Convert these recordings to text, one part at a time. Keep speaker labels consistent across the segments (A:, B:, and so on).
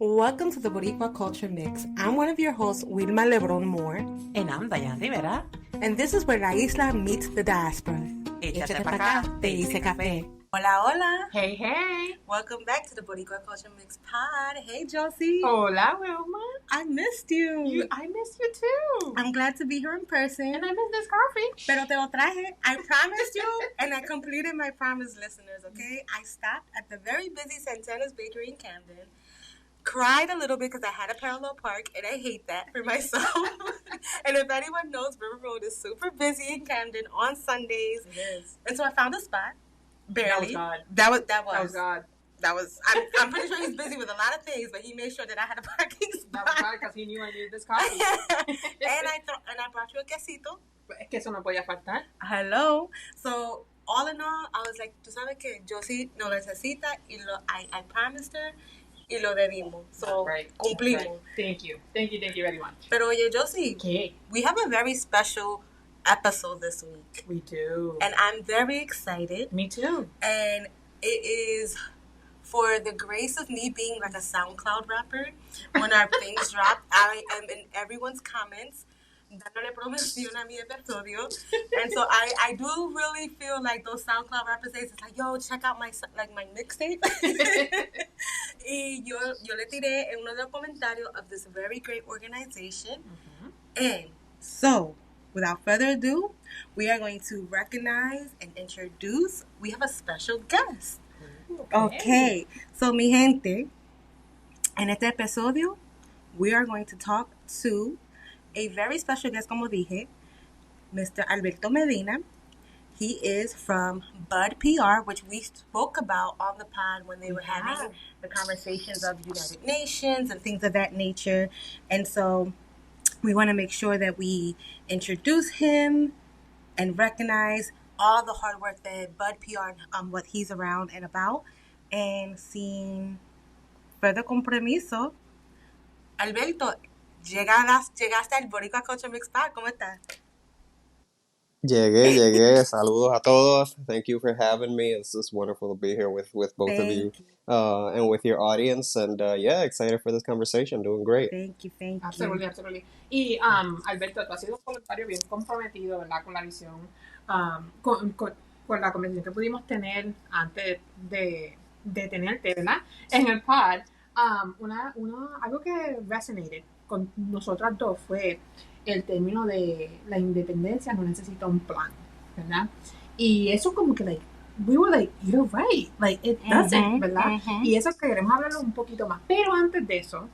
A: Welcome to the Boricua Culture Mix. I'm one of your hosts, Wilma Lebron Moore.
B: And I'm Diane Rivera.
A: And this is where la isla meets the diaspora.
B: Échate pa' acá,
A: te hice café. Hola, hola.
B: Hey, hey.
A: Welcome back to the Boricua Culture Mix pod. Hey, Josie.
B: Hola, Wilma.
A: I missed you.
B: I missed you too.
A: I'm glad to be here in person.
B: And I missed this coffee.
A: Pero te lo traje. I promised you, and I completed my promise, listeners, okay? I stopped at the very busy Santana's Bakery in Camden. Cried a little bit because I had a parallel park, and I hate that for myself. And if anyone knows, River Road is super busy in Camden on Sundays.
B: It is.
A: And so I found a spot. Barely.
B: That was God.
A: That was
B: God.
A: That was. I'm pretty sure he's busy with a lot of things, but he made sure that I had a parking spot.
B: That was God because he knew I needed this coffee.
A: and I brought you a quesito.
B: Es que eso no podía faltar.
A: Hello. So all in all, I was like, tú sabes que yo sí no necesita y I promised her. Y lo debimos. So,
B: right.
A: Cumplimos.
B: Right. Thank you very much.
A: Pero oye, Josie,
B: ¿Qué?
A: We have a very special episode this week.
B: We do.
A: And I'm very excited.
B: Me too.
A: And it is for the grace of me being like a SoundCloud rapper. When our things drop, I am in everyone's comments dándole promoción a mi episodio. And so I do really feel like those SoundCloud rappers say, it's like, yo, check out my mixtape. Y yo le tiré en uno de los comentarios of this very great organization. Mm-hmm. And so, without further ado, we are going to recognize and introduce, we have a special guest. Okay. So, mi gente, en este episodio, we are going to talk to a very special guest, como dije, Mr. Alberto Medina. He is from Bud PR, which we spoke about on the pod when they were having the conversations of United Nations and things of that nature. And so we want to make sure that we introduce him and recognize all the hard work that Bud PR, what he's around and about. And sin further compromiso, Alberto, llegaste al Boricuas Culture Mix Pod. ¿Cómo estás?
C: Llegué. Saludos a todos. Thank you for having me. It's just wonderful to be here with both of you and with your audience. And excited for this conversation. Doing great.
A: Thank you.
B: Absolutely. Y Alberto, tú has sido un voluntario bien comprometido, ¿verdad? Con la visión, con la conversación que pudimos tener antes de tenerte, ¿verdad? En el pod, algo que resonated con nosotras dos fue el término de la independencia no necesita un plan, ¿verdad? Y eso como que, we were like, you're right, it doesn't, ¿verdad? Uh-huh. Y eso queremos hablarlo un poquito más. Pero antes de eso,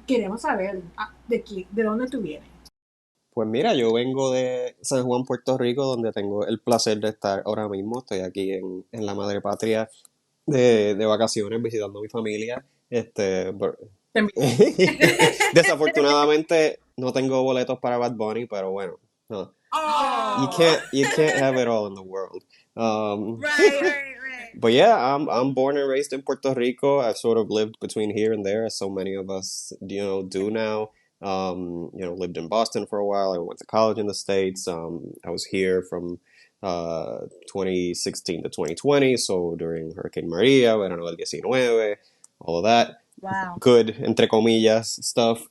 B: queremos saber de dónde tú vienes.
C: Pues mira, yo vengo de San Juan, Puerto Rico, donde tengo el placer de estar ahora mismo. Estoy aquí en la madre patria de vacaciones, visitando a mi familia. Desafortunadamente no tengo boletos para Bad Bunny, pero bueno, no. You can't have it all in the world.
A: Right.
C: But yeah, I'm born and raised in Puerto Rico. I've sort of lived between here and there, as so many of us, do now. Lived in Boston for a while. I went to college in the States. I was here from 2016 to 2020, so during Hurricane Maria, verano del 19, all of that.
A: Wow.
C: Good, entre comillas, stuff.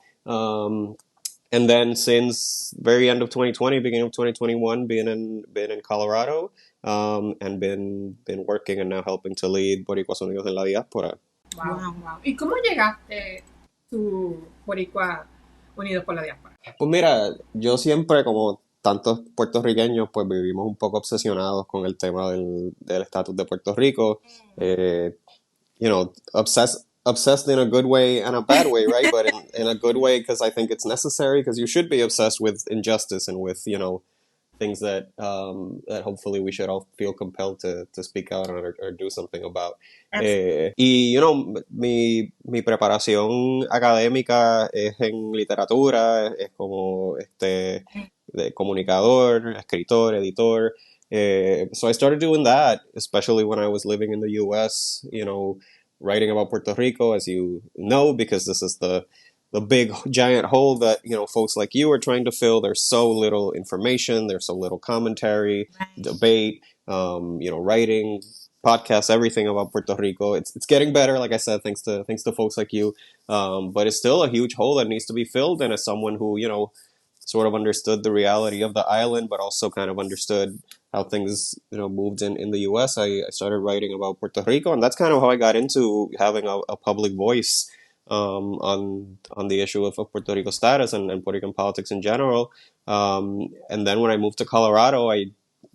C: And then since very end of 2020, beginning of 2021, been in Colorado, and been working and now helping to lead Boricuas Unidos en la Diáspora.
B: Wow. ¿Y cómo llegaste tu Boricuas Unidos por la Diáspora?
C: Pues mira, yo siempre, como tantos puertorriqueños, pues vivimos un poco obsesionados con el tema del estatus de Puerto Rico. Obsessed in a good way and a bad way, right? But in a good way, because I think it's necessary, because you should be obsessed with injustice and with, things that hopefully we should all feel compelled to speak out on or do something about. Y, mi preparación académica es en literatura, es como de comunicador, escritor, editor. So I started doing that, especially when I was living in the U.S., writing about Puerto Rico, as you know, because this is the big giant hole that folks like you are trying to fill. There's so little information, there's so little commentary, debate, writing podcasts, everything about Puerto Rico. It's getting better, like I said, thanks to folks like you. But it's still a huge hole that needs to be filled. And as someone who, sort of understood the reality of the island, but also kind of understood how things, moved in the U.S., I started writing about Puerto Rico, and that's kind of how I got into having a public voice on the issue of Puerto Rico status and Puerto Rican politics in general. And then when I moved to Colorado, I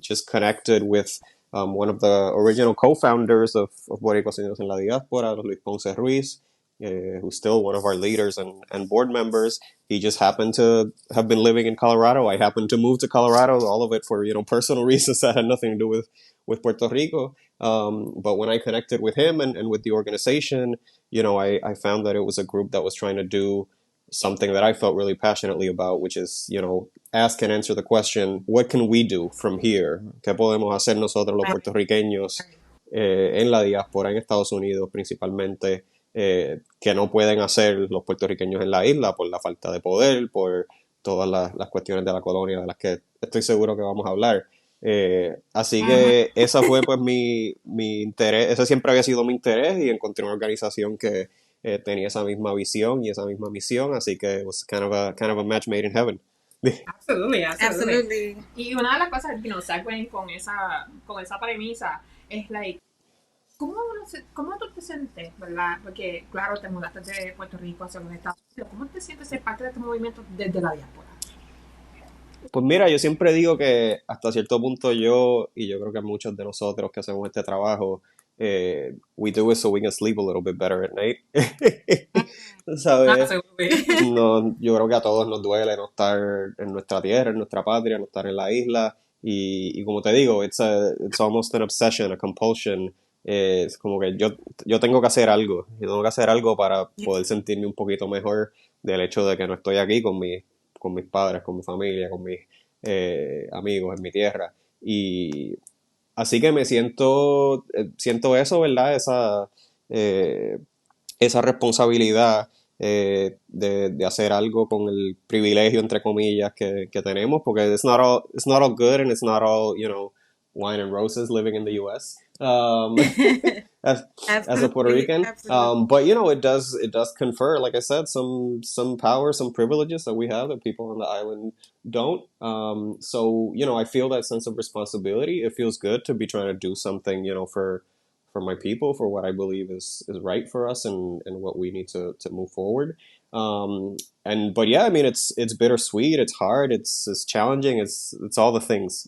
C: just connected with one of the original co-founders of Boricuas Unidos en la Diáspora, Luis Ponce Ruiz, who's still one of our leaders and board members. He just happened to have been living in Colorado. I happened to move to Colorado, all of it for personal reasons that had nothing to do with Puerto Rico. But when I connected with him and with the organization, I found that it was a group that was trying to do something that I felt really passionately about, which is, ask and answer the question, what can we do from here? ¿Qué podemos hacer nosotros los puertorriqueños en la diáspora, en Estados Unidos principalmente, que no pueden hacer los puertorriqueños en la isla por la falta de poder, por todas las cuestiones de la colonia de las que estoy seguro que vamos a hablar? Así que esa fue pues mi interés, ese siempre había sido mi interés, y encontré una organización que tenía esa misma visión y esa misma misión, así que it was kind of a match made in heaven.
B: Absolutely. Y una de las cosas, segueing con esa premisa es like, ¿cómo tú te sientes, verdad? Porque claro, te mudaste de Puerto Rico hacia los Estados Unidos. ¿Cómo te sientes ser parte de este movimiento desde la diáspora?
C: Pues mira, yo siempre digo que hasta cierto punto yo creo que muchos de nosotros que hacemos este trabajo, we do it so we can sleep a little bit better at night. ¿Sabes? No, yo creo que a todos nos duele no estar en nuestra tierra, en nuestra patria, no estar en la isla. Y como te digo, it's almost an obsession, a compulsion. Es como que yo tengo que hacer algo. Yo tengo que hacer algo para poder sentirme un poquito mejor del hecho de que no estoy aquí con mis padres, con mi familia, con mis amigos en mi tierra. Y así que me siento eso, ¿verdad? Esa responsabilidad de hacer algo con el privilegio, entre comillas, que tenemos, porque it's not all good and it's not all, wine and roses living in the U.S. As a Puerto Rican, but it does confer, like I said, some power, some privileges that we have that people on the island don't. So I feel that sense of responsibility. It feels good to be trying to do something, for my people, for what I believe is right for us and what we need to move forward. But yeah, I mean, it's bittersweet, it's hard, it's challenging, it's all the things.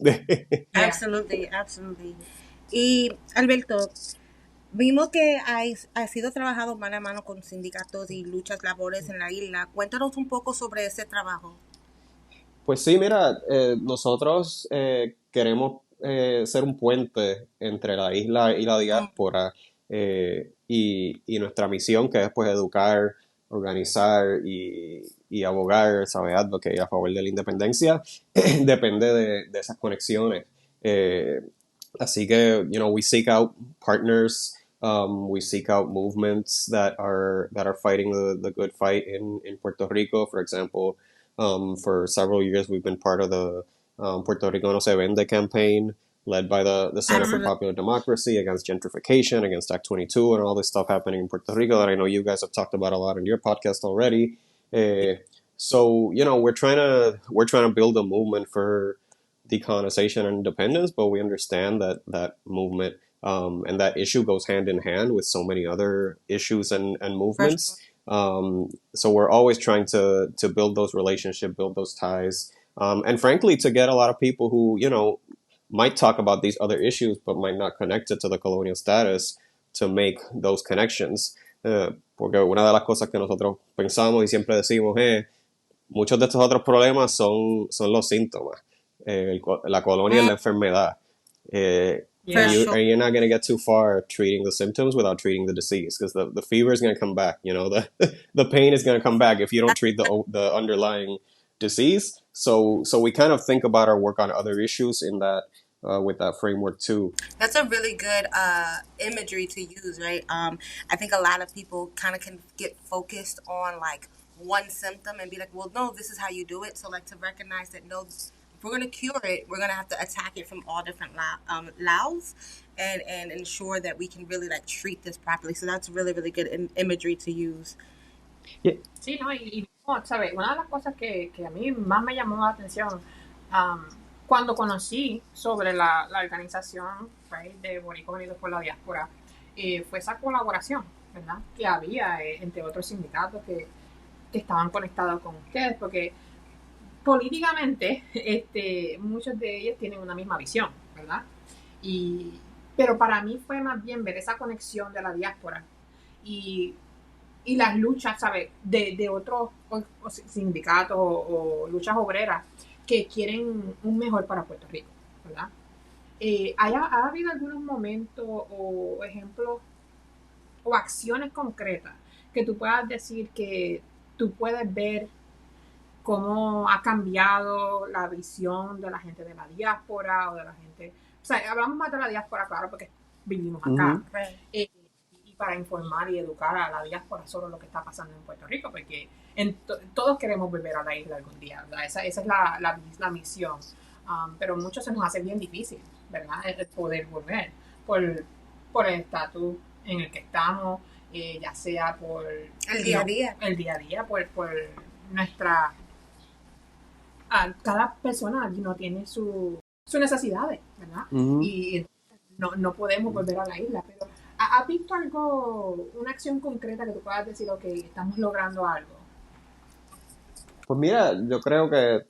A: Absolutely. Y Alberto, vimos que has sido trabajado mano a mano con sindicatos y luchas labores en la isla. Cuéntanos un poco sobre ese trabajo.
C: Pues sí, mira, nosotros queremos ser un puente entre la isla y la diáspora, y nuestra misión, que es pues educar, organizar y abogar, ¿sabes? Advocate a favor de la independencia, depende de esas conexiones. Así que, we seek out partners, we seek out movements that are fighting the good fight in Puerto Rico. For example, for several years we've been part of the Puerto Rico no se vende campaign, led by the Center for Popular Democracy, against gentrification, against Act 22, and all this stuff happening in Puerto Rico that I know you guys have talked about a lot in your podcast already. So we're trying to build a movement for decolonization and independence, but we understand that movement and that issue goes hand in hand with so many other issues and movements. So we're always trying to build those relationships, build those ties, and frankly, to get a lot of people who might talk about these other issues but might not connect it to the colonial status, to make those connections. Porque una de las cosas que nosotros pensamos y siempre decimos es, muchos de estos otros problemas son los síntomas. La colonia es la enfermedad. And you're not going to get too far treating the symptoms without treating the disease, because the fever is going to come back. The pain is going to come back if you don't treat the underlying disease. So we kind of think about our work on other issues in that with that framework too.
A: That's a really good imagery to use, right? I think a lot of people kind of can get focused on like one symptom and be like, well, no, this is how you do it. So like to recognize that no, if we're going to cure it, we're going to have to attack it from all different louds and ensure that we can really like treat this properly. So that's really, really good imagery to use.
C: Yeah.
B: Sí, ¿no? ¿sabes? Una de las cosas que a mí más me llamó la atención cuando conocí sobre la organización, right, de Boricuas Unidos por la Diáspora, fue esa colaboración, ¿verdad? Que había entre otros sindicatos que estaban conectados con ustedes, porque políticamente muchos de ellos tienen una misma visión, ¿verdad? Pero para mí fue más bien ver esa conexión de la diáspora y las luchas, ¿sabes? De otros sindicatos o luchas obreras que quieren un mejor para Puerto Rico, ¿verdad? ¿Ha habido algunos momentos o ejemplos o acciones concretas que tú puedas decir que tú puedes ver cómo ha cambiado la visión de la gente de la diáspora o de la gente... O sea, hablamos más de la diáspora, claro, porque vivimos acá. Y para informar y educar a la diáspora sobre lo que está pasando en Puerto Rico, porque todos queremos volver a la isla algún día, ¿verdad? Esa es la misión. Pero muchos se nos hace bien difícil, ¿verdad? El poder volver por el estatus en el que estamos, ya sea por...
A: El día a día,
B: por nuestra... cada persona no tiene sus necesidades, ¿verdad? Y no podemos volver a la isla, pero ¿has visto una acción concreta que tú puedas decir, ok, estamos logrando algo?
C: Pues mira, yo creo que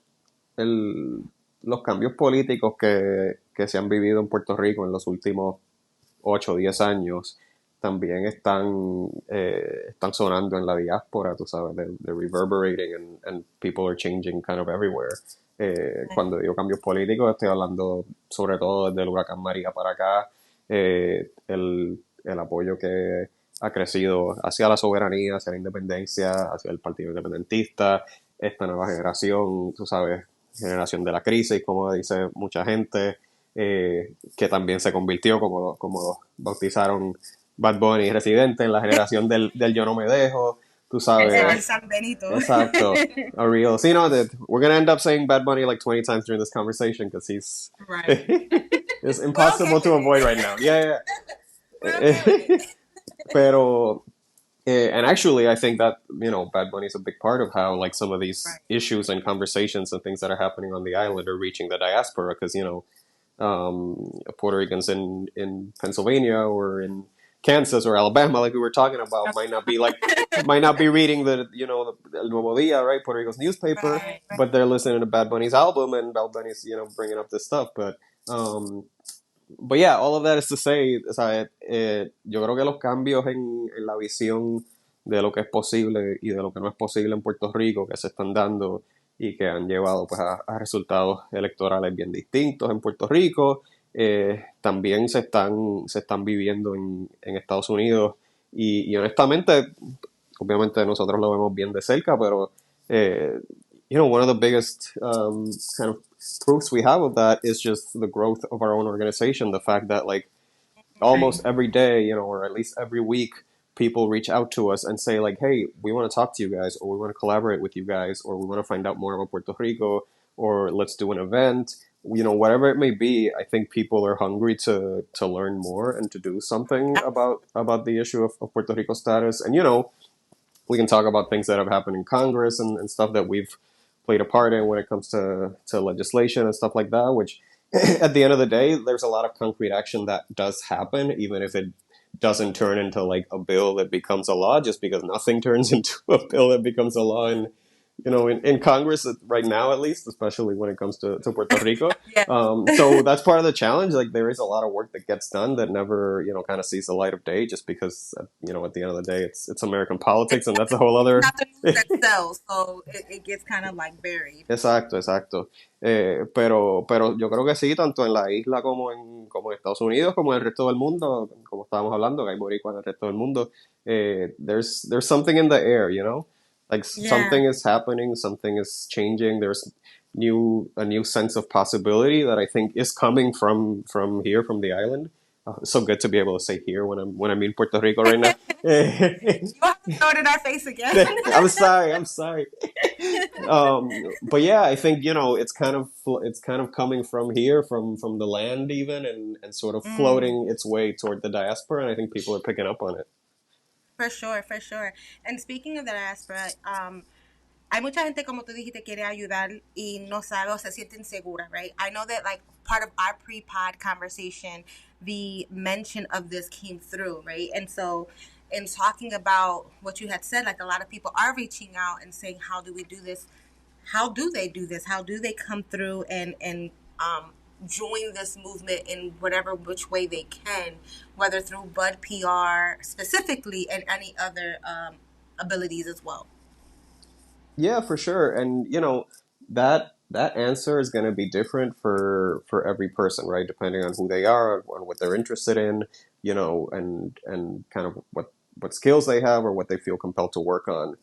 C: los cambios políticos que se han vivido en Puerto Rico en los últimos 8 o 10 años también están sonando en la diáspora, tú sabes, they're reverberating and people are changing kind of everywhere. Cuando digo cambios políticos estoy hablando sobre todo desde el huracán María para acá, el apoyo que ha crecido hacia la soberanía, hacia la independencia, hacia el Partido Independentista, esta nueva generación, tú sabes, generación de la crisis, como dice mucha gente, que también se convirtió, como bautizaron Bad Bunny Residente, en la generación del yo no me dejo, tú sabes.
A: El San Benito.
C: Exacto. A real. So, you know, that we're going to end up saying Bad Bunny like 20 times during this conversation because he's...
B: Right.
C: It's impossible to avoid right now. Yeah. Pero... and actually, I think that, you know, Bad Bunny is a big part of how, like, some of these issues and conversations and things that are happening on the island are reaching the diaspora because, you know, Puerto Ricans in Pennsylvania or in Kansas or Alabama, like we were talking about, might not be reading the El Nuevo Día, right, Puerto Rico's newspaper, right. But they're listening to Bad Bunny's album and Bad Bunny's, you know, bringing up this stuff. But yeah, all of that is to say, o sea, yo creo que los cambios en la visión de lo que es posible y de lo que no es posible en Puerto Rico que se están dando y que han llevado pues a resultados electorales bien distintos en Puerto Rico, también se están viviendo en Estados Unidos y honestamente, obviamente nosotros lo vemos bien de cerca, pero you know, one of the biggest kind of proofs we have of that is just the growth of our own organization, the fact that like almost every day, you know, or at least every week, people reach out to us and say like, hey, we want to talk to you guys, or we want to collaborate with you guys, or we want to find out more about Puerto Rico, or let's do an event, you know, whatever it may be. I think people are hungry to learn more and to do something about the issue of Puerto Rico status. And, you know, we can talk about things that have happened in Congress and stuff that we've played a part in when it comes to legislation and stuff like that, which at the end of the day, there's a lot of concrete action that does happen, even if it doesn't turn into like a bill that becomes a law, just because nothing turns into a bill that becomes a law in, you know, in Congress right now, at least, especially when it comes to Puerto Rico.
A: Yeah.
C: So that's part of the challenge. Like there is a lot of work that gets done that never, you know, kind of sees the light of day, just because, you know, at the end of the day, it's American politics, and that's a whole other.
A: Not the news that sells, so it gets kind of like buried.
C: Exacto. Pero yo creo que sí, tanto en la isla como en Estados Unidos, como en el resto del mundo, como estábamos hablando, que hay boricuas en el resto del mundo, there's something in the air, you know? Like something is happening, something is changing. There's a new sense of possibility that I think is coming from here, from the island. It's so good to be able to say here when I'm in Puerto Rico right now.
A: You have to throw it in our face again.
C: I'm sorry. But yeah, I think, it's kind of coming from here, from the land even, and sort of floating its way toward the diaspora, and I think people are picking up on it.
A: For sure, for sure. And speaking of the diaspora, hay mucha gente, como tú dijiste, quiere ayudar y no sabe o se siente insegura, right? I know that, like, part of our pre-pod conversation, the mention of this came through, right? And so in talking about what you had said, like, a lot of people are reaching out and saying, how do we do this? How do they do this? How do they come through and join this movement in whatever which way they can, whether through Bud PR specifically and any other abilities as well?
C: Yeah, for sure. And that answer is going to be different for every person, right? Depending on who they are, on what they're interested in, and kind of what skills they have or what they feel compelled to work on.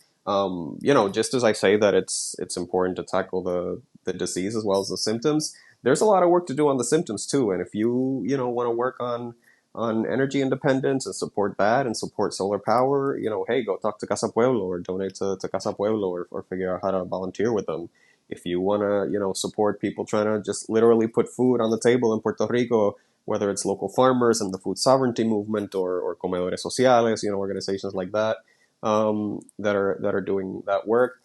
C: Just as I say that it's important to tackle the disease as well as the symptoms, there's a lot of work to do on the symptoms too. And if you want to work on energy independence and support that and support solar power, hey, go talk to Casa Pueblo or donate to Casa Pueblo, or figure out how to volunteer with them. If you want to, support people trying to just literally put food on the table in Puerto Rico, whether it's local farmers and the food sovereignty movement, or comedores sociales, organizations like that, that are doing that work.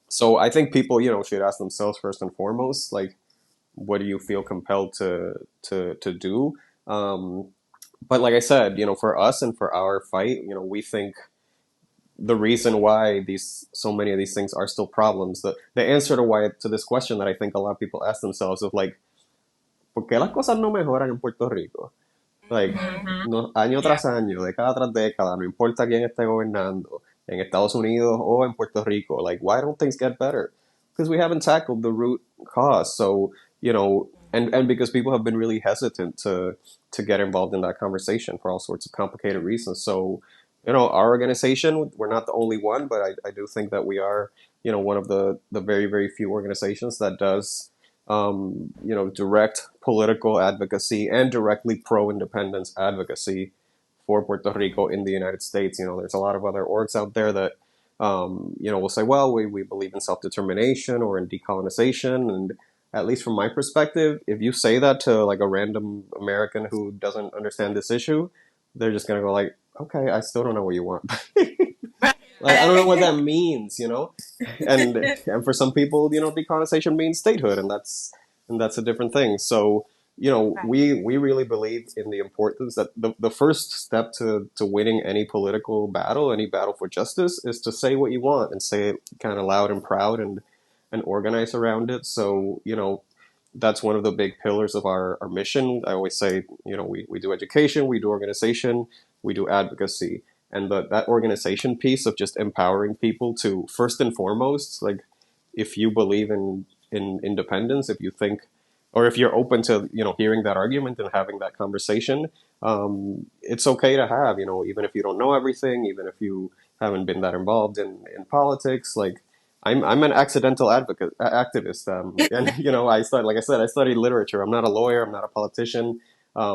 C: So I think people, should ask themselves first and foremost, like, what do you feel compelled to do? But like I said, for us and for our fight, we think the reason why so many of these things are still problems, the answer to this question that I think a lot of people ask themselves of, like, ¿por qué las cosas no mejoran en Puerto Rico? Like, no, año tras año, década tras década, no importa quién esté gobernando, en Estados Unidos o en Puerto Rico, like, why don't things get better? Because we haven't tackled the root cause. So, and because people have been really hesitant to get involved in that conversation for all sorts of complicated reasons. So, our organization, we're not the only one, but I do think that we are, one of the very, very few organizations that does, direct political advocacy and directly pro-independence advocacy for Puerto Rico in the United States. There's a lot of other orgs out there that, will say, well, we believe in self-determination or in decolonization. And at least from my perspective, if you say that to, like, a random American who doesn't understand this issue, they're just going to go, like, okay, I still don't know what you want. Like, I don't know what that means, and for some people, decolonization means statehood, and that's a different thing. So, we really believe in the importance that the first step to winning any political battle, any battle for justice, is to say what you want and say it kind of loud and proud and organize around it. So, that's one of the big pillars of our mission. I always say, we do education, we do organization, we do advocacy. And that organization piece of just empowering people to, first and foremost, like, if you believe in independence, if you think, or if you're open to, hearing that argument and having that conversation, it's okay to have, even if you don't know everything, even if you haven't been that involved in politics. Like, I'm an accidental activist. And, I studied literature. I'm not a lawyer. I'm not a politician.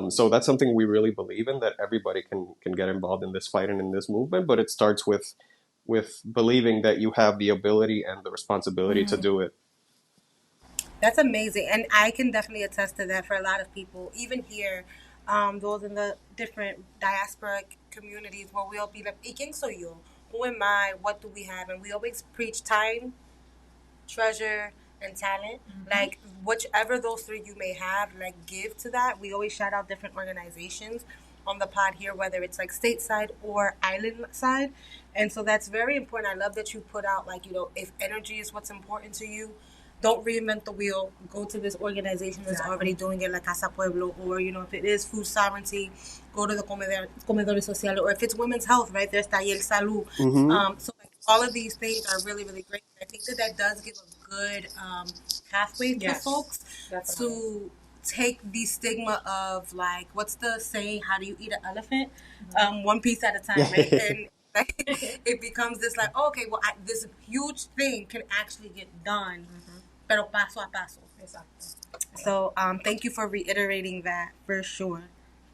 C: So that's something we really believe in, that everybody can get involved in this fight and in this movement, but it starts with believing that you have the ability and the responsibility to do it.
A: That's amazing. And I can definitely attest to that for a lot of people, even here, those in the different diaspora communities, where we'll be like, ¿Y quién soy yo? Who am I? What do we have? And we always preach time, treasure, and talent. Like, whichever those three you may have, like, give to that. We always shout out different organizations on the pod here, whether it's like stateside or island side. And so that's very important. I love that you put out, like, if energy is what's important to you, don't reinvent the wheel. Go to this organization that's already doing it, like Casa Pueblo, or, if it is food sovereignty, go to the comedores sociales, or if it's women's health, right, there's Taller Salud. So, like, all of these things are really, really great. I think that does give a good pathway to folks to take the stigma of, like, what's the saying? How do you eat an elephant? One piece at a time, right? And it becomes this, like, oh, okay, well, this huge thing can actually get done, pero paso a paso.
B: Exacto.
A: So, thank you for reiterating that, for sure.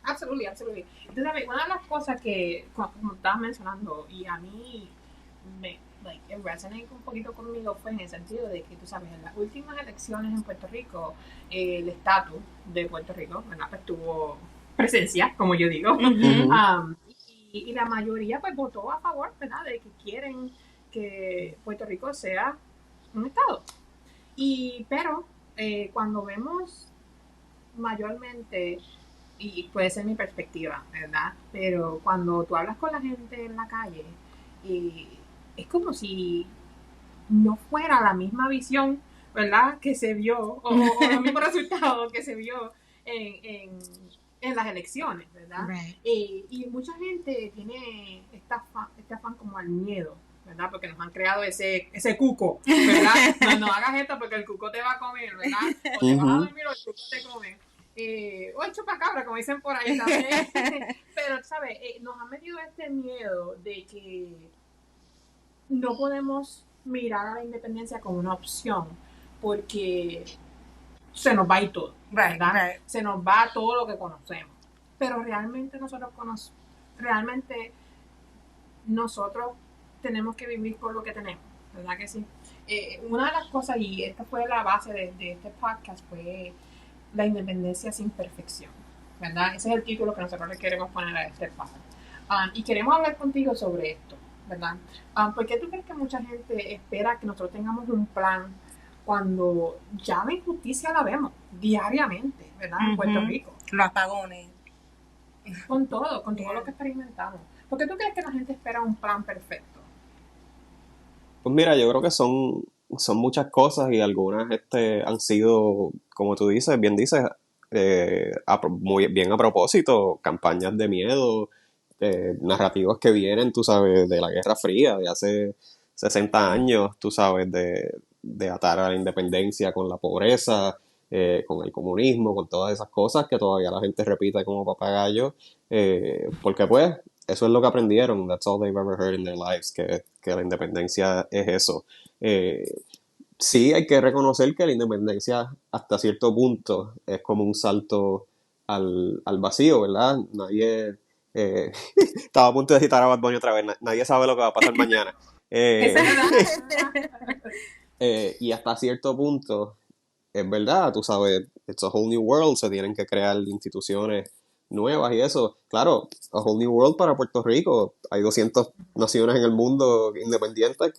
B: Absolutely. Entonces, una de las cosas que, como estabas mencionando, y a mí it resonate un poquito conmigo fue en el sentido de que, tú sabes, en las últimas elecciones en Puerto Rico, el estatus de Puerto Rico, ¿verdad? Pues tuvo presencia, como yo digo, y la mayoría pues votó a favor, ¿verdad? De que quieren que Puerto Rico sea un estado. Pero cuando vemos mayormente, y puede ser mi perspectiva, ¿verdad? Pero cuando tú hablas con la gente en la calle, es como si no fuera la misma visión, ¿verdad? Que se vio, o los mismos resultados que se vio en las elecciones, ¿verdad?
A: Right.
B: Y mucha gente tiene este afán como al miedo, ¿verdad? Porque nos han creado ese cuco, ¿verdad? No hagas esto porque el cuco te va a comer, ¿verdad? O te vas a dormir o el cuco te come. O el chupacabra, como dicen por ahí también. Pero, ¿sabes? Nos han metido este miedo de que no podemos mirar a la independencia como una opción porque se nos va a ir todo, ¿verdad? Right. Se nos va todo lo que conocemos. Pero realmente nosotros tenemos que vivir por lo que tenemos, ¿verdad que sí? Una de las cosas, y esta fue la base de este podcast, fue la independencia sin perfección, ¿verdad? Ese es el título que nosotros le queremos poner a este podcast. Y queremos hablar contigo sobre esto, ¿verdad? ¿Por qué tú crees que mucha gente espera que nosotros tengamos un plan cuando ya la injusticia la vemos diariamente, ¿verdad? En Puerto Rico.
A: Los apagones.
B: Con todo lo que experimentamos. ¿Por qué tú crees que la gente espera un plan perfecto?
C: Pues mira, yo creo que son muchas cosas y algunas han sido, como tú dices, bien dices, muy bien a propósito, campañas de miedo, narrativas que vienen, tú sabes, de la Guerra Fría, de hace 60 años, tú sabes, de atar a la independencia con la pobreza, con el comunismo, con todas esas cosas que todavía la gente repite como papagayo, porque pues eso es lo que aprendieron, that's all they've ever heard in their lives, que la independencia es eso. Sí hay que reconocer que la independencia hasta cierto punto es como un salto al vacío, ¿verdad? Nadie... estaba a punto de citar a Bad Bunny otra vez, nadie sabe lo que va a pasar mañana. Y hasta cierto punto es verdad, tú sabes, it's a whole new world, se tienen que crear instituciones nuevas y eso. Claro, a whole new world para Puerto Rico. Hay 200 naciones en el mundo independientes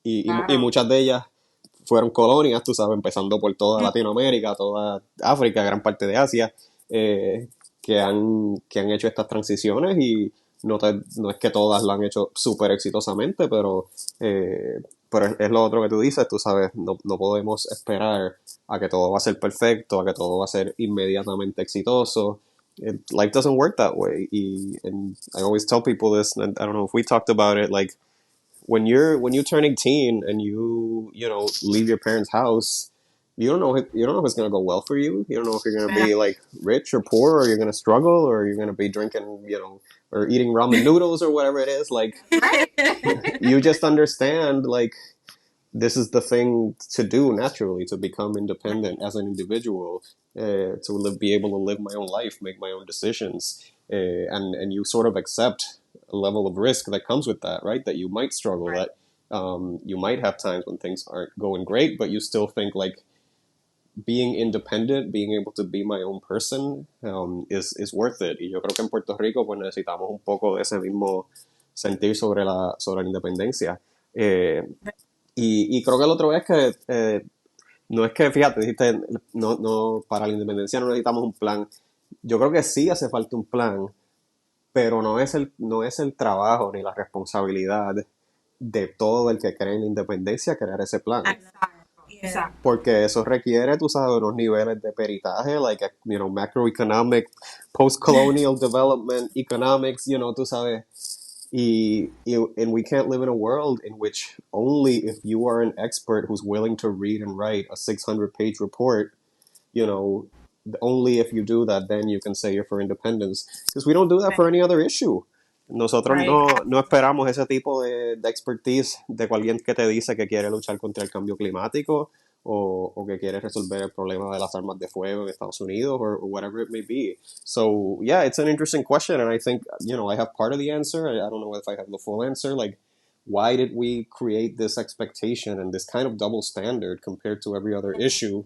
C: y muchas de ellas fueron colonias, tú sabes, empezando por toda Latinoamérica, toda África, gran parte de Asia, que han hecho estas transiciones y no es que todas lo han hecho súper exitosamente, pero es lo otro que tú dices, tú sabes, no podemos esperar a que todo va a ser perfecto, a que todo va a ser inmediatamente exitoso. Life doesn't work that way. And I always tell people this, and I don't know if we talked about it, like when you turn 18 and you leave your parents' house, you don't know if it's gonna go well for you. You don't know if you're gonna be like rich or poor, or you're gonna struggle, or you're gonna be drinking, or eating ramen noodles or whatever it is. Like, you just understand, like, this is the thing to do naturally, to become independent as an individual, to be able to live my own life, make my own decisions, and you sort of accept a level of risk that comes with that, right? That you might struggle, that you might have times when things aren't going great, but you still think like being independent, being able to be my own person, is worth it. Y yo creo que en Puerto Rico pues necesitamos un poco de ese mismo sentir sobre la independencia. Y creo que el otro es que no es que, fíjate, dijiste, no, para la independencia no necesitamos un plan. Yo creo que sí hace falta un plan, pero no es el trabajo ni la responsabilidad de todo el que cree en la independencia crear ese plan.
B: Exacto.
C: Porque eso requiere, tú sabes, unos niveles de peritaje, like, macroeconomic, post-colonial development, economics, tú sabes. And we can't live in a world in which only if you are an expert who's willing to read and write a 600-page report, only if you do that, then you can say you're for independence. Because we don't do that for any other issue. Nosotros no esperamos ese tipo de expertise de alguien que te dice que quiere luchar contra el cambio climático o que quiere resolver el problema de las armas de fuego en Estados Unidos or whatever it may be. So, yeah, it's an interesting question, and I think, I have part of the answer. I don't know if I have the full answer. Like, why did we create this expectation and this kind of double standard compared to every other issue,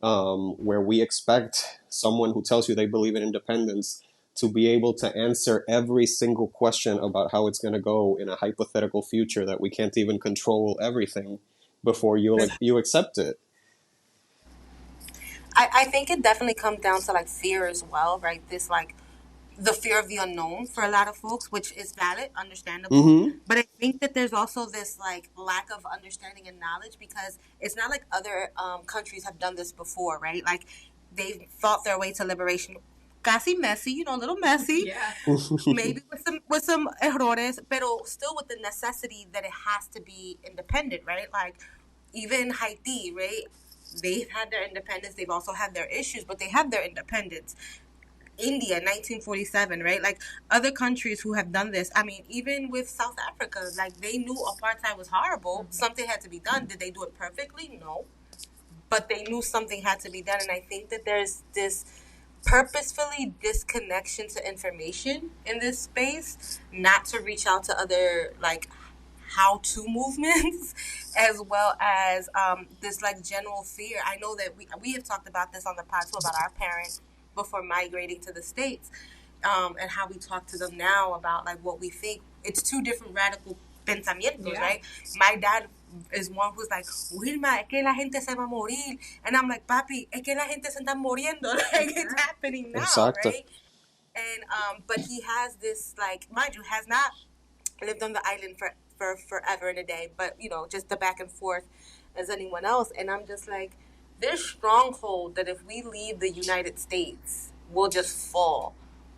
C: where we expect someone who tells you they believe in independence to be able to answer every single question about how it's going to go in a hypothetical future that we can't even control everything before you accept it.
A: I think it definitely comes down to like fear as well, right? This like the fear of the unknown for a lot of folks, which is valid, understandable.
C: Mm-hmm.
A: But I think that there's also this like lack of understanding and knowledge because it's not like other countries have done this before, right? Like they've fought their way to liberation. Casi messy, you know, a little messy.
B: Yeah.
A: Maybe with some errores, pero still with the necessity that it has to be independent, right? Like even Haiti, right? They've had their independence. They've also had their issues, but they have their independence. India, 1947, right? Like other countries who have done this. I mean, even with South Africa, like they knew apartheid was horrible. Mm-hmm. Something had to be done. Did they do it perfectly? No. But they knew something had to be done. And I think that there's this purposefully disconnection to information in this space, not to reach out to other like how-to movements, as well as this like general fear. I know that we have talked about this on the pod too, about our parents before migrating to the States, and how we talk to them now about like what we think. It's two different radical pensamientos, right? My dad is one who's like, Wilma, es que la gente se va a morir. And I'm like, papi, es que la gente se está muriendo. Like, it's happening now,
C: Exacto.
A: right? And, but he has this, like, mind you, has not lived on the island for forever and a day, but, you know, just the back and forth as anyone else. And I'm just like, there's stronghold that if we leave the United States, we'll just fall.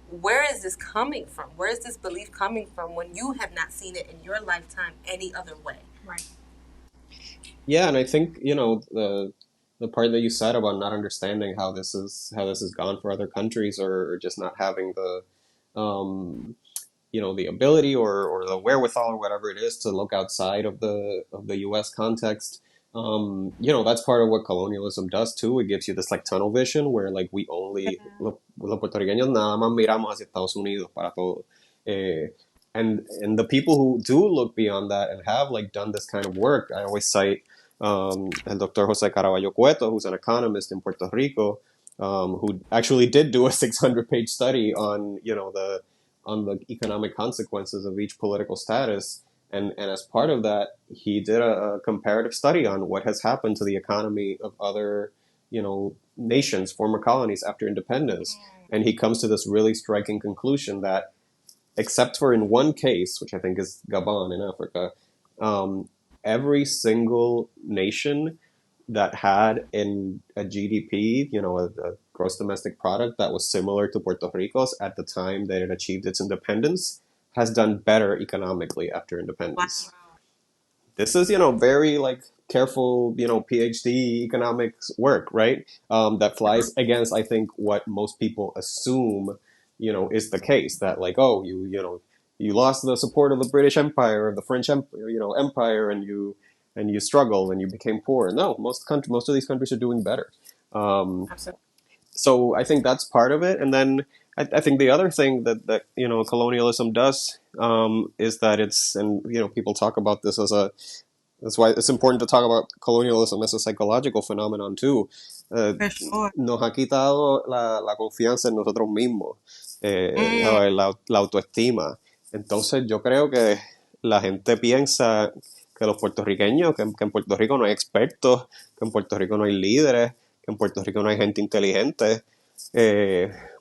A: Where is this coming from? Where is this belief coming from when you have not seen it in your lifetime any other way?
B: Right.
C: Yeah, and I think, you know, the part that you said about not understanding how this has gone for other countries, or just not having the you know, the ability or the wherewithal or whatever it is to look outside of the US context. You know, that's part of what colonialism does too. It gives you this like tunnel vision where like we only los puertorriqueños nada más miramos hacia Estados Unidos para todo. And the people who do look beyond that and have like done this kind of work, I always cite el Dr. Jose Caraballo Cueto, who's an economist in Puerto Rico, who actually did do a 600-page study on, you know, on the economic consequences of each political status. And as part of that, he did a comparative study on what has happened to the economy of other, you know, nations, former colonies after independence. And he comes to this really striking conclusion that, except for in one case, which I think is Gabon in Africa, every single nation that had a GDP, you know, a gross domestic product that was similar to Puerto Rico's at the time that it achieved its independence, has done better economically after independence. Wow. This is, you know, very like careful, you know, PhD economics work, right? That flies against, I think, what most people assume, you know, is the case, that like, oh, you know, you lost the support of the British Empire or the French Empire, you know, empire, and you struggled and you became poor. No, most of these countries are doing better.
B: Absolutely.
C: So I think that's part of it. And then I think the other thing that you know, colonialism does is that it's, and you know, people talk about this as that's why it's important to talk about colonialism as a psychological phenomenon too.
A: Sure.
C: Nos ha quitado la confianza en nosotros mismos, la autoestima. Entonces yo creo que la gente piensa que los puertorriqueños, que en Puerto Rico no hay expertos, que en Puerto Rico no hay líderes, que en Puerto Rico no hay gente inteligente.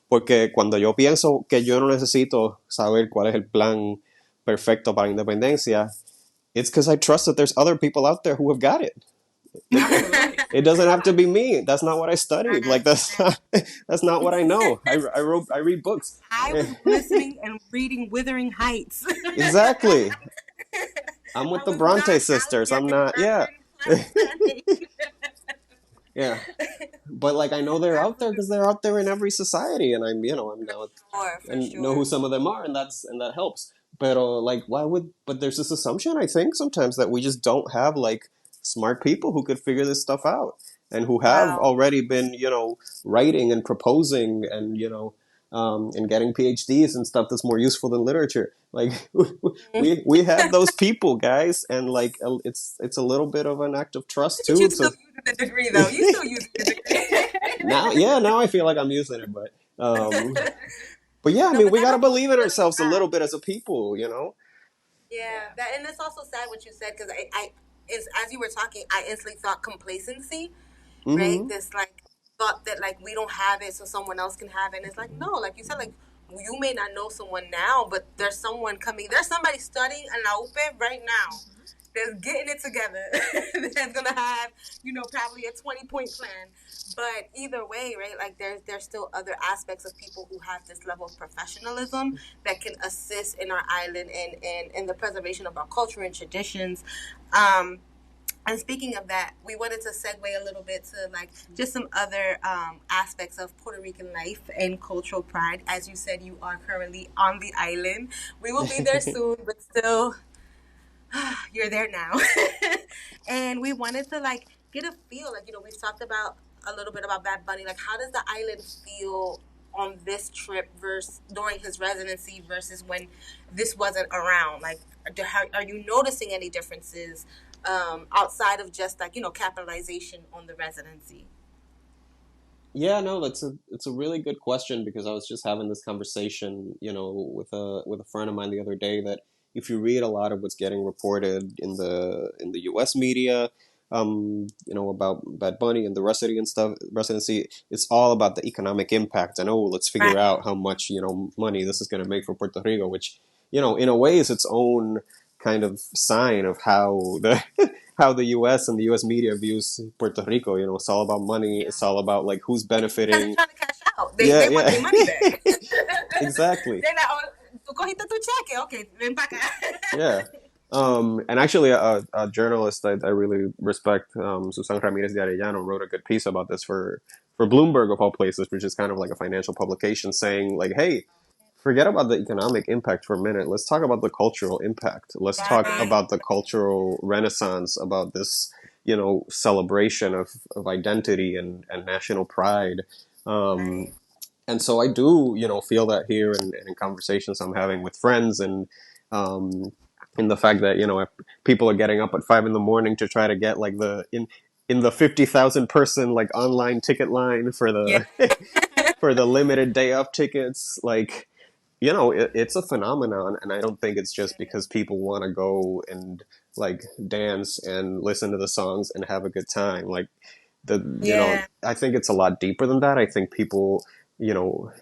C: Porque cuando yo pienso que yo no necesito saber cuál es el plan perfecto para la independencia, it's because I trust that there's other people out there who have got it. It doesn't have to be me. That's not what I studied. Like that's not what I know. I read books.
A: I was listening and reading Wuthering Heights.
C: Exactly. I'm with the Bronte sisters. I'm not. Yeah. Yeah. But like I know they're out there because they're out there in every society, and I'm, you know, I'm now know who some of them are, and that helps. But like, but there's this assumption, I think, sometimes that we just don't have like smart people who could figure this stuff out and who have already been, you know, writing and proposing and, you know, and getting PhDs and stuff that's more useful than literature. Like we have those people, guys, and like it's a little bit of an act of trust too.
A: You still using the degree though. You still using the degree.
C: Now I feel like I'm using it, but yeah, I mean, we gotta believe in ourselves a little bit as a people, you know.
A: Yeah, and it's also sad what you said, because as you were talking, I instantly thought complacency, right? This like thought that like we don't have it, so someone else can have it. And it's like, no, like you said, like you may not know someone now, but there's someone coming. There's somebody studying in La UPE right now that's getting it together. That's gonna have, probably a 20-point plan. But either way, right? Like there's still other aspects of people who have this level of professionalism that can assist in our island and in the preservation of our culture and traditions. And speaking of that, we wanted to segue a little bit to like just some other aspects of Puerto Rican life and cultural pride. As you said, you are currently on the island. We will be there soon, but still, you're there now. And we wanted to like get a feel, like, we've talked about a little bit about Bad Bunny. Like, how does the island feel on this trip versus during his residency versus when this wasn't around? Like, are you noticing any differences outside of just like, capitalization on the residency?
C: Yeah, no, it's a really good question, because I was just having this conversation, with a friend of mine the other day, that if you read a lot of what's getting reported in the U.S. media, about Bad Bunny and the residency, it's all about the economic impact, and let's figure out how much money this is going to make for Puerto Rico, which in a way is its own kind of sign of how the U.S. and the U.S. media views Puerto Rico. It's all about money. It's all about like who's benefiting.
A: They're trying to cash out. They want their money back.
C: Exactly.
A: They're like, tú cogiste tu cheque, okay, ven para acá.
C: Yeah. And actually, a journalist I really respect, Susan Ramirez de Arellano, wrote a good piece about this for Bloomberg, of all places, which is kind of like a financial publication, saying like, hey, forget about the economic impact for a minute. Let's talk about the cultural impact. Let's talk about the cultural renaissance, about this, celebration of identity and national pride. And so I do, feel that here and in conversations I'm having with friends, and in the fact that, if people are getting up at 5 a.m. to try to get like in the 50,000 person like online ticket line for the for the limited day of tickets, like, it's a phenomenon, and I don't think it's just because people want to go and like dance and listen to the songs and have a good time. Like I think it's a lot deeper than that. I think people,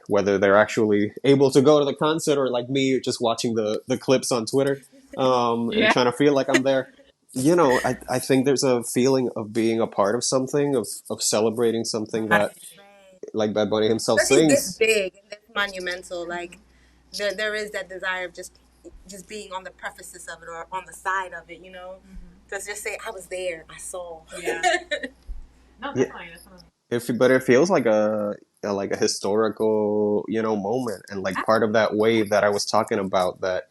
C: whether they're actually able to go to the concert or like me, just watching the clips on Twitter, and trying to feel like I'm there. I think there's a feeling of being a part of something, of celebrating something that, like Bad Bunny himself
A: especially
C: sings.
A: This big and this monumental, like there is that desire of just being on the prefaces of it or on the side of it, to just say, I was there, I saw.
B: Yeah. No, definitely.
C: But it feels like a historical, moment, and like part of that wave that I was talking about, that,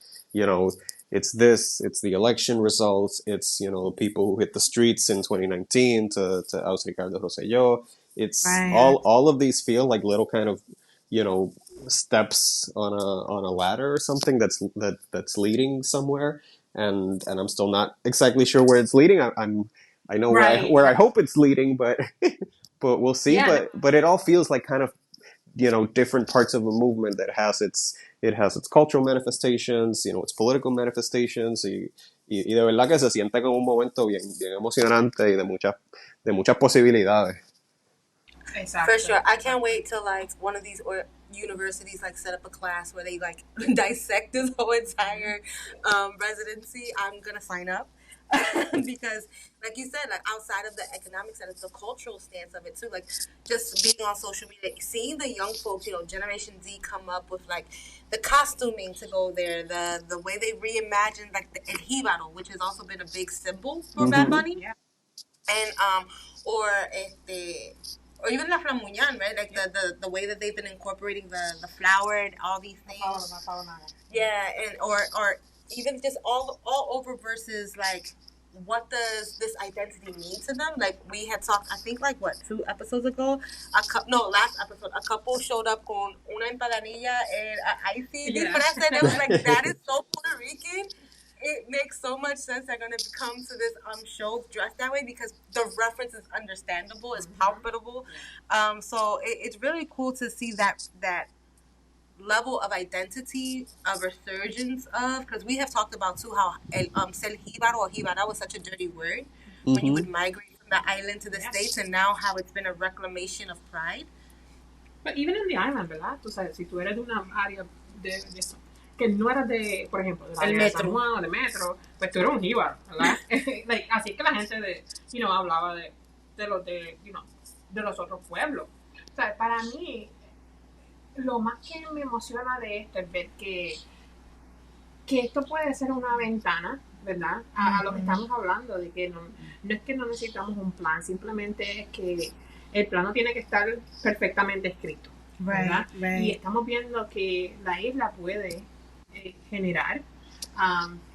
C: it's the election results, it's, people who hit the streets in 2019 to oust Ricardo Rosselló. It's all of these feel like little kind of, steps on a ladder or something that's leading somewhere, and I'm still not exactly sure where it's leading. I know where I hope it's leading, but we'll see. Yeah. But it all feels like kind of, different parts of a movement that has its cultural manifestations, its political manifestations, y de verdad que se siente como un momento bien emocionante y de muchas posibilidades.
A: Exactly. For sure. I can't wait till like one of these universities like set up a class where they like dissect this whole entire residency. I'm gonna sign up. Because like you said, like outside of the economic side, it's the cultural stance of it too. Like just being on social media, seeing the young folks, Generation Z come up with like the costuming to go there, the way they reimagined like the ejibaro, which has also been a big symbol for Bad Bunny. Yeah. And or even La Flamuñan, right? Like the way that they've been incorporating the flower and all these things. Yeah, and or even just all over versus like what does this identity mean to them? Like we had talked, I think, like what, 2 episodes ago? Last episode, a couple showed up con una empanadilla and a icy disfraz, and it was like, that is so Puerto Rican. It makes so much sense they're gonna come to this show dressed that way because the reference is understandable, it's palpable. So it's really cool to see that level of identity, a resurgence of, because we have talked about too how ser jíbaro or jíbara was such a dirty word when you would migrate from the island to the States, and now how it's been a reclamation of pride.
B: But even in the island, ¿verdad? Tú sabes, si tú eres de una área de que no eras de, por ejemplo, de la área de San Juan o de Metro, pues tú eres un jíbaro, ¿verdad? Like, así que la gente de, hablaba de los de los otros pueblos. O sea, para mí, lo más que me emociona de esto es ver que esto puede ser una ventana, ¿verdad? A lo que estamos hablando, de que no es que no necesitamos un plan, simplemente es que el plano tiene que estar perfectamente escrito, ¿verdad? Right. Y estamos viendo que la isla puede generar,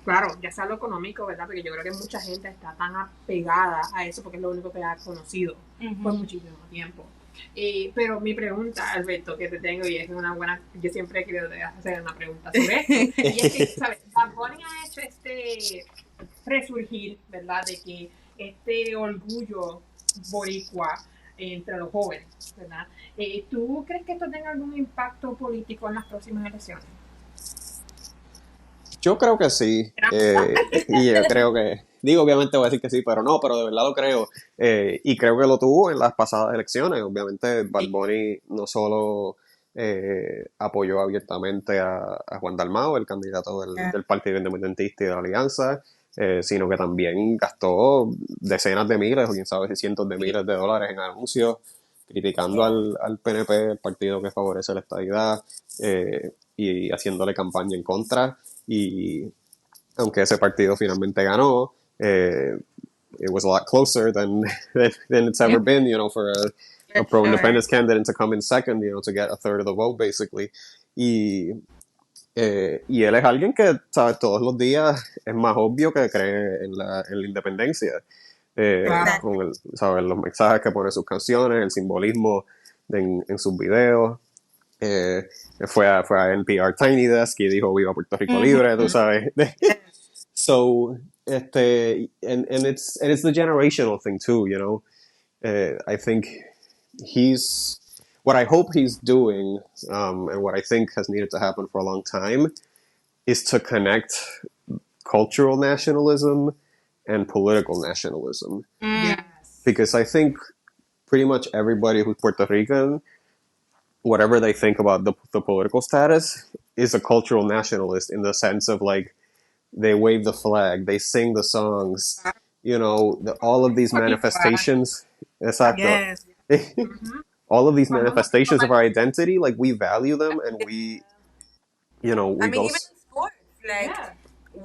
B: claro, ya sea lo económico, ¿verdad? Porque yo creo que mucha gente está tan apegada a eso porque es lo único que ha conocido por muchísimo tiempo. Pero mi pregunta, Alberto, que te tengo, y es una buena, yo siempre he querido hacer una pregunta sobre esto, y es que, ¿sabes? Bad ha hecho este resurgir, ¿verdad? De que este orgullo boricua entre los jóvenes, ¿verdad? ¿Tú crees que esto tenga algún impacto político en las próximas elecciones?
C: Yo creo que sí, y yo creo que, obviamente voy a decir que sí, pero de verdad lo creo, y creo que lo tuvo en las pasadas elecciones. Obviamente Bad Bunny no solo apoyó abiertamente a Juan Dalmau, el candidato del Partido Independentista y de la Alianza, sino que también gastó decenas de miles, o quién sabe si cientos de miles de dólares en anuncios, criticando al PNP, el partido que favorece la estadidad, y haciéndole campaña en contra. Y aunque ese partido finalmente ganó, it was a lot closer than it's ever been, for a pro-independence candidate to come in second, to get a third of the vote, basically. Y él es alguien que, ¿sabes? Todos los días es más obvio que cree en la independencia. Con ¿sabes? Los mensajes que pone en sus canciones, el simbolismo en sus videos. Fue a NPR Tiny Desk y dijo viva Puerto Rico libre, tú sabes. So, and it's the generational thing too, I think what I hope he's doing, and what I think has needed to happen for a long time, is to connect cultural nationalism and political nationalism.
B: Yes.
C: Because I think pretty much everybody who's Puerto Rican, whatever they think about the political status, is a cultural nationalist in the sense of, like, they wave the flag, they sing the songs, all of these manifestations. Exactly.
A: Yes.
C: All of these manifestations of our identity, like, we value them, and we, we
A: I
C: go...
A: mean, even in sports, like...
C: Yeah.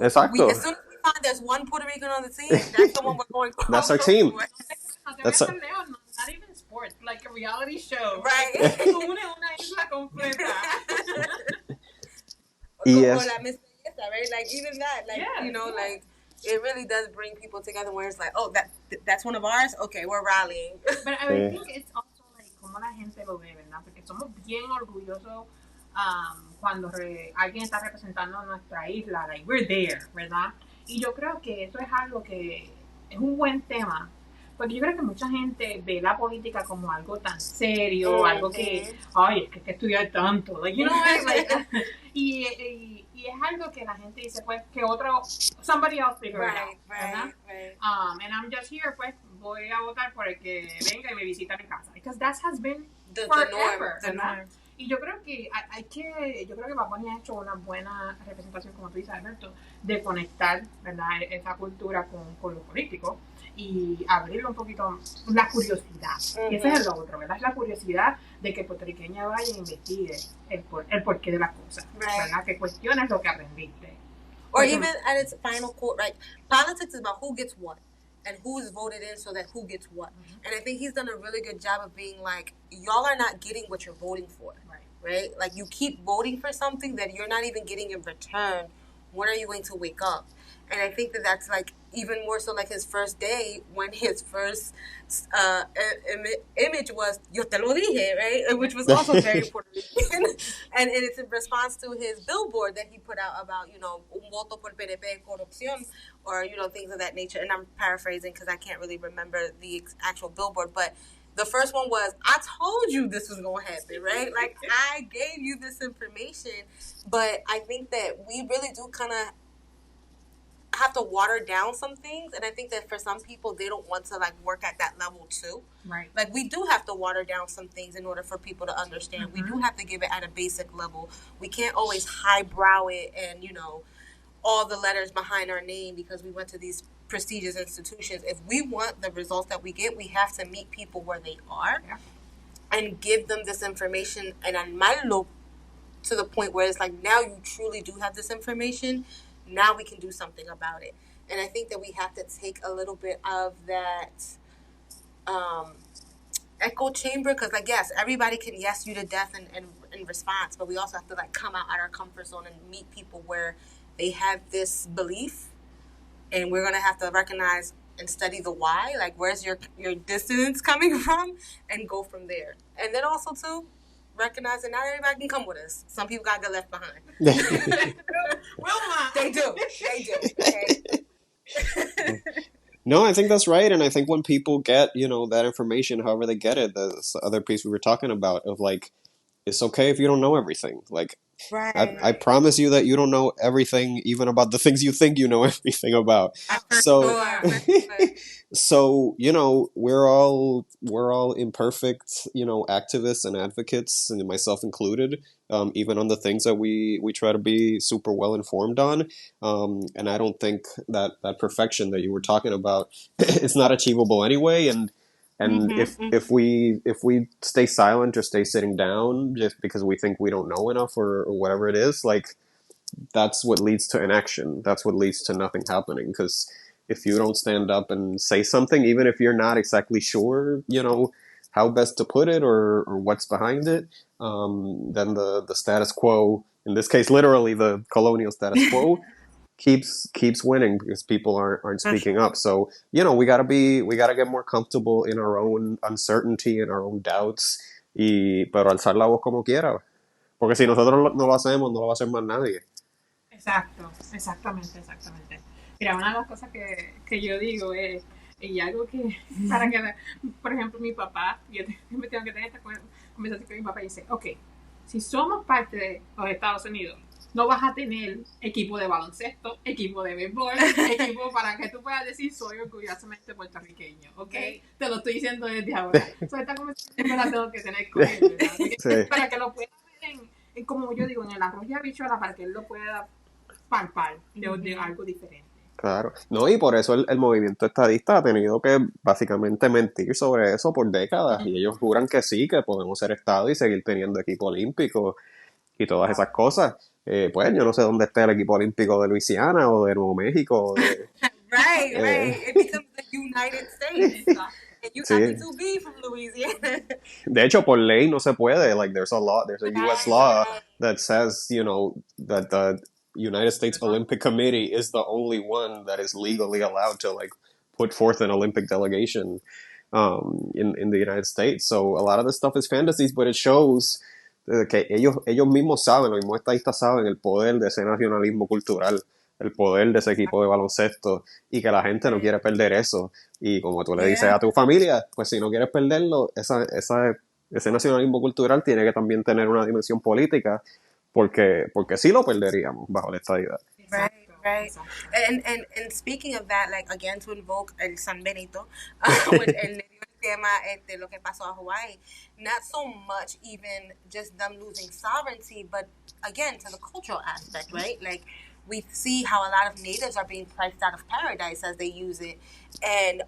C: Exactly.
A: As soon as we find there's one Puerto Rican on the team, that's the one we're going for.
C: That's our team.
B: Not even sports, like a reality show.
A: Right.
B: Una isla completa.
A: Yes. Right? Like, even that, like, like, it really does bring people together where it's like, oh, that's one of ours? Okay, we're rallying.
B: But I think it's also, like, como la gente lo ve, ¿verdad? Porque somos bien orgullosos cuando alguien está representando nuestra isla, like, we're there, ¿verdad? Y yo creo que eso es algo que es un buen tema, porque yo creo que mucha gente ve la política como algo tan serio, algo que, ay, es que estudiar tanto, like, like, y es algo que la gente dice, pues, que otro, somebody else figure it out, ¿verdad?
A: Right.
B: And I'm just here, pues, voy a votar por el que venga y me visita mi casa, because that has been
A: the
B: forever,
A: the norm.
B: Y yo creo que Bad Bunny ha hecho una buena representación, como tú dices, Alberto, de conectar, ¿verdad?, esa cultura con lo político y abrirle un poquito la curiosidad. Y ese es el otro, ¿verdad? Es la curiosidad de que puertorriqueña vaya e investigue el porqué de las cosas, ¿verdad? Que cuestiones lo que aprendiste.
A: Or even at its final core, right? Politics is about who gets what and who's voted in so that who gets what. And I think he's done a really good job of being like, y'all are not getting what you're voting for. Right? Like, you keep voting for something that you're not even getting in return. When are you going to wake up? And I think that's, like, even more so like his first day when his first image was "Yo te lo dije," right? Which was also very Puerto Rican, and it's in response to his billboard that he put out about un voto por PNP corrupción, or things of that nature. And I'm paraphrasing because I can't really remember the actual billboard, but the first one was, "I told you this was gonna happen," right? Like, I gave you this information. But I think that we really do kind of have to water down some things, and I think that for some people they don't want to like work at that level too.
B: Right.
A: Like, we do have to water down some things in order for people to understand. Mm-hmm. We do have to give it at a basic level. We can't always highbrow it and all the letters behind our name because we went to these prestigious institutions. If we want the results that we get, we have to meet people where they are, and give them this information and armarlo to the point where it's like, now you truly do have this information. Now we can do something about it. And I think that we have to take a little bit of that echo chamber, because like, yes, everybody can yes you to death in response, but we also have to like come out of our comfort zone and meet people where they have this belief, and we're going to have to recognize and study the why, like where's your dissonance coming from, and go from there. And then also too, recognize that not everybody can come with us. Some people got to get left behind. They do. Okay?
C: No, I think that's right. And I think when people get, that information, however they get it, the other piece we were talking about of like, it's okay if you don't know everything. Like,
A: right.
C: I promise you that you don't know everything, even about the things you think you know everything about. So, so we're all imperfect, activists and advocates, and myself included. Even on the things that we try to be super well informed on, and I don't think that perfection that you were talking about is not achievable anyway. And if we stay silent or stay sitting down just because we think we don't know enough or whatever it is, like, that's what leads to inaction. That's what leads to nothing happening. Because if you don't stand up and say something, even if you're not exactly sure, how best to put it or what's behind it, then the status quo, in this case, literally the colonial status quo, keeps winning because people aren't speaking up. So, we gotta get more comfortable in our own uncertainty and our own doubts, pero alzar la voz como quiera. Porque si nosotros no lo hacemos, no lo va a hacer más nadie.
B: Exacto, exactamente. Mira, una de las cosas que yo digo es, y algo que, para que, por ejemplo, mi papá, yo me tengo que tener esta conversación con mi papá y dice, ok, si somos parte de los Estados Unidos, no vas a tener equipo de baloncesto, equipo de béisbol, equipo para que tú puedas decir soy orgullosamente puertorriqueño, ¿ok? Te lo estoy diciendo desde ahora. Esta conversación me la tengo que tener con él, ¿verdad? Sí. Para que lo pueda ver en, como yo digo, en el arroz y habichuela, para que él lo pueda palpar de algo diferente.
C: Claro. No, y por eso el movimiento estadista ha tenido que básicamente mentir sobre eso por décadas. Y ellos juran que sí, que podemos ser Estado y seguir teniendo equipo olímpico y todas esas cosas. Pues yo no sé dónde está el equipo olímpico de Luisiana o de Nuevo México.
A: Right. It becomes the United States. And you happen to be from Louisiana.
C: De hecho, por ley no se puede. Like, there's a U.S. law that says, that the United States Olympic Committee is the only one that is legally allowed to, like, put forth an Olympic delegation in the United States. So a lot of this stuff is fantasies, but it shows que ellos mismos saben, los mismos estadistas saben el poder de ese nacionalismo cultural, el poder de ese equipo de baloncesto, y que la gente no quiere perder eso. Y como tú le dices a tu familia, pues si no quieres perderlo, ese nacionalismo cultural tiene que también tener una dimensión política, porque sí lo perderíamos bajo la estadidad.
A: Right. And speaking of that, like, again, to invoke el San Benito, el tema lo que pasó a Hawaii, not so much even just them losing sovereignty, but again, to the cultural aspect, right? Like, we see how a lot of natives are being priced out of paradise as they use it. And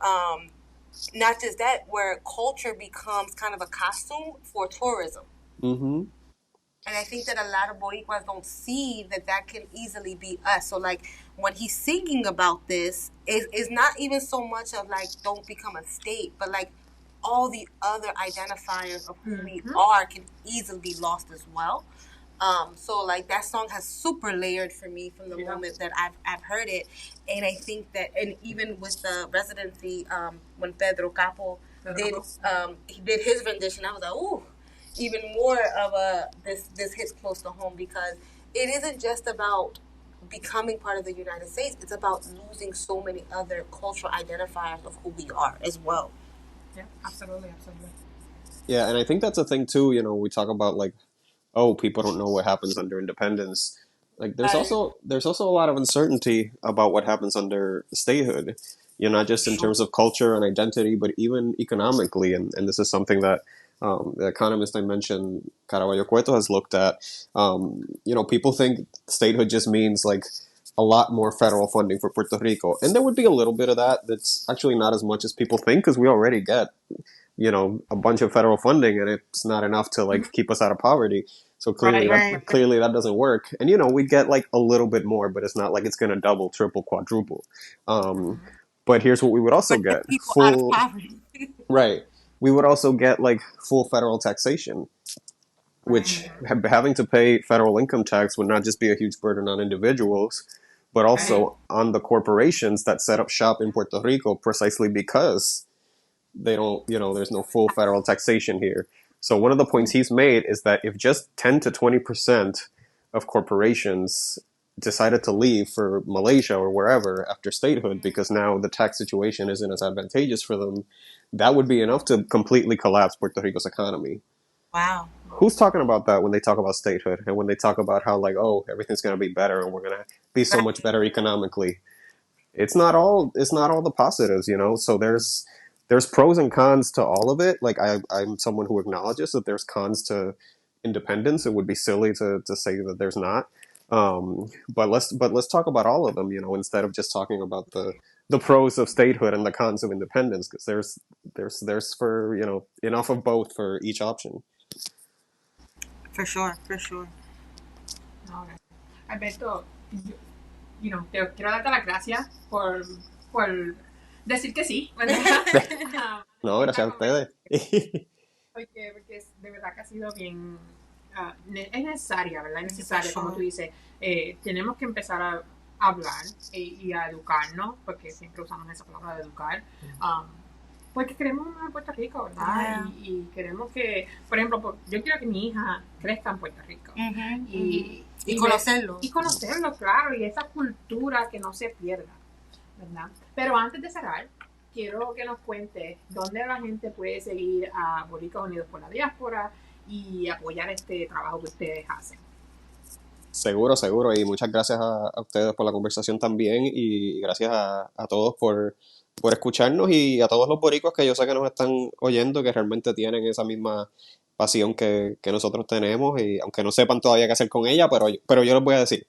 A: not just that, where culture becomes kind of a costume for tourism.
C: Mm-hmm.
A: And I think that a lot of Boricuas don't see that can easily be us. So, like, when he's singing about this, is not even so much of, like, don't become a state, but, like, all the other identifiers of who we are can easily be lost as well. So like that song has super layered for me from the moment that I've heard it, and I think that, and even with the residency, when Pedro Capo did he did his rendition, I was like, ooh, even more of a this hits close to home, because it isn't just about becoming part of the United States, it's about losing so many other cultural identifiers of who we are as well.
B: Yeah, absolutely.
C: Yeah, and I think that's a thing too. We talk about like, oh, people don't know what happens under independence. Like, there's also a lot of uncertainty about what happens under statehood. Not just in terms of culture and identity, but even economically. And this is something that the economist I mentioned, Caraballo Cueto, has looked at. People think statehood just means like a lot more federal funding for Puerto Rico, and there would be a little bit of that. That's actually not as much as people think, because we already get a bunch of federal funding, and it's not enough to like keep us out of poverty. So clearly, clearly that doesn't work. And we get like a little bit more, but it's not like it's going to double, triple, quadruple. But here's what we would also get: full, right? We would also get like full federal taxation, which having to pay federal income tax would not just be a huge burden on individuals, but also on the corporations that set up shop in Puerto Rico, precisely because they don't, there's no full federal taxation here. So one of the points he's made is that if just 10 to 20% of corporations decided to leave for Malaysia or wherever after statehood, because now the tax situation isn't as advantageous for them, that would be enough to completely collapse Puerto Rico's economy.
A: Wow.
C: Who's talking about that when they talk about statehood, and when they talk about how like, oh, everything's going to be better and we're going to be so much better economically? It's not all the positives, So there's pros and cons to all of it. Like I'm someone who acknowledges that there's cons to independence. It would be silly to say that there's not. But let's talk about all of them, instead of just talking about the pros of statehood and the cons of independence, because there's for enough of both for each option.
A: For sure.
B: Okay. Alberto, te quiero darte las gracias por decir que sí.
C: No, gracias a ustedes.
B: Porque de verdad que ha sido bien... es necesaria, ¿verdad? Es necesaria, como tú dices. Tenemos que empezar a hablar y a educarnos, porque siempre usamos esa palabra de educar. Porque queremos a Puerto Rico, ¿verdad? Y queremos que, por ejemplo, yo quiero que mi hija crezca en Puerto Rico. Y
A: conocerlo.
B: Y conocerlo, claro, y esa cultura que no se pierda, ¿verdad? Pero antes de cerrar, quiero que nos cuentes dónde la gente puede seguir a Boricuas Unidos por la Diáspora y apoyar este trabajo que ustedes hacen.
C: Seguro, y muchas gracias a ustedes por la conversación también, y gracias a todos por escucharnos, y a todos los boricuas que yo sé que nos están oyendo, que realmente tienen esa misma pasión que nosotros tenemos, y aunque no sepan todavía qué hacer con ella, pero yo les voy a decir.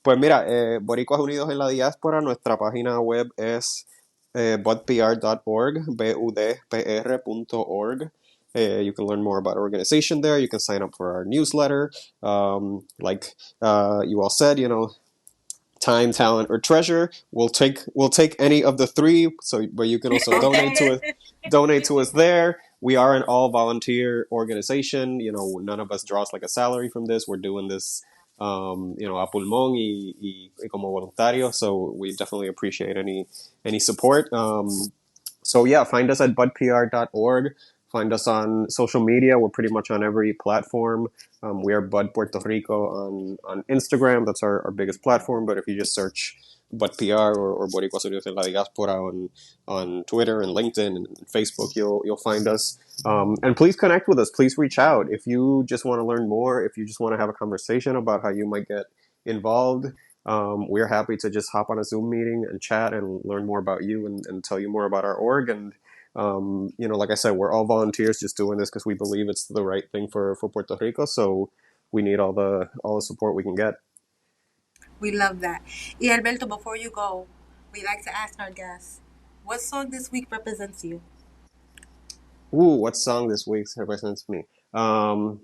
C: Pues mira, Boricuas Unidos en la Diáspora, nuestra página web es budpr.org, budpr.org. You can learn more about our organization there. You can sign up for our newsletter. Like you all said, time, talent, or treasure. We'll take any of the three. So, but you can also donate to us there. We are an all volunteer organization. None of us draws like a salary from this. We're doing this, a pulmón y como voluntario. So we definitely appreciate any support. So yeah, find us at budpr.org. Find us on social media. We're pretty much on every platform. We are Bud Puerto Rico on Instagram. That's our biggest platform. But if you just search Bud PR or Boricuas Unidos en la Diáspora on Twitter and LinkedIn and Facebook, you'll find us. And please connect with us. Please reach out. If you just want to learn more, if you just want to have a conversation about how you might get involved, we're happy to just hop on a Zoom meeting and chat and learn more about you and tell you more about our org. And like I said, we're all volunteers just doing this because we believe it's the right thing for Puerto Rico. So we need all the support we can get.
A: We love that. Y Alberto, before you go, we like to ask our guests, what song this week represents you?
C: Ooh, what song this week represents me? Well,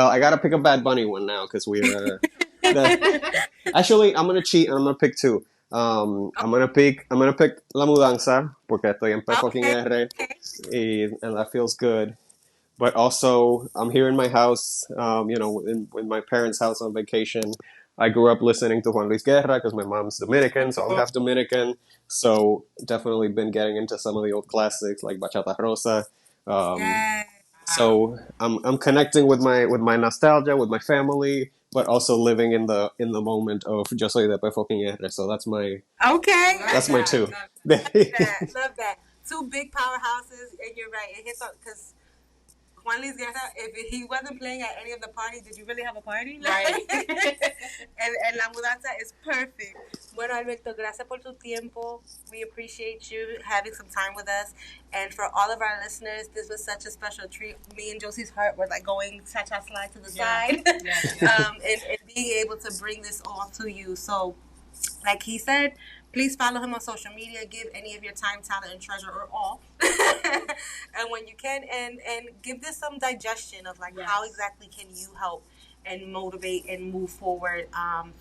C: I gotta pick a Bad Bunny one now because we're actually I'm gonna cheat and I'm gonna pick two. I'm gonna pick La Mudanza porque estoy en Perfección, este, and that feels good. but also I'm here in my house, in my parents' house on vacation. I grew up listening to Juan Luis Guerra because my mom's Dominican, so I'm half Dominican. So definitely been getting into some of the old classics like Bachata Rosa.
A: Yes.
C: So I'm connecting with my nostalgia, with my family, but also living in the moment of Yo soy de fucking R. So that's my
A: Okay.
C: that's my two.
A: Love that. Two big powerhouses, and you're right. It hits up because Juan Luis Guerra, if he wasn't playing at any of the parties, did you really have a party?
B: Right.
A: and La Mudanza is perfect. Bueno, Alberto, gracias por tu tiempo. We appreciate you having some time with us. And for all of our listeners, this was such a special treat. Me and Josie's heart were like going cha-cha slide to the side. And being able to bring this all to you. So, like he said, please follow him on social media. Give any of your time, talent, and treasure, or all, and when you can, and give this some digestion of like how exactly can you help and motivate and move forward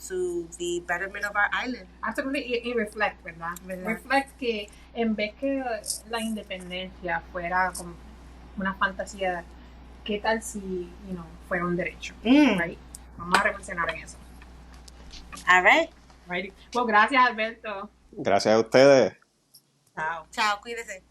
A: to the betterment of our island.
B: Absolutely, y reflect, ¿verdad? Reflect que en vez que la independencia fuera como una fantasía, ¿qué tal si, fuera un derecho? Right? Vamos a reflexionar en eso.
A: All right.
B: Right. Well, gracias, Alberto.
C: Gracias a ustedes.
B: Chao.
A: Chao, cuídese.